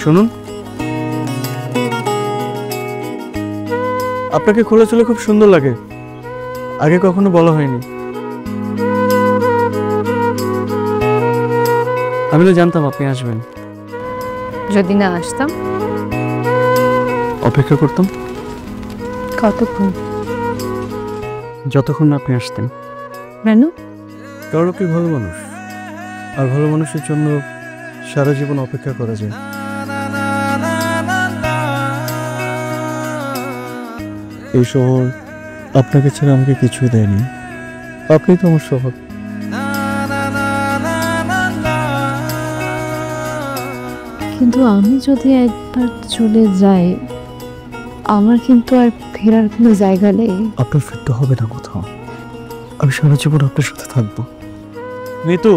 শুনুন, আপনাকে খোলাচলে খুব সুন্দর লাগে, আগে কখনো বলা হয়নি। আমি তো জানতাম আপনি আসবেন। যদি না আসতাম? অপেক্ষা করতাম। কতক্ষণ? যতক্ষণ না আপনি আসতেন। কেন? কারণ আপনি ভালো মানুষ, আর ভালো মানুষের জন্য সারা জীবন অপেক্ষা করা যায়। এই শহর আপনাকে ছাড়া আমাকে কিছুই দেয়নি, আপনি তো আমার শহর। কিন্তু আমি যদি একবার চলে যাই, আমার কিন্তু আর ফেরার কোনো জায়গা নেই। আপনার ফিরতে হবে না কোথাও, আমি সারা জীবন আপনার সাথে থাকবো। মিতু।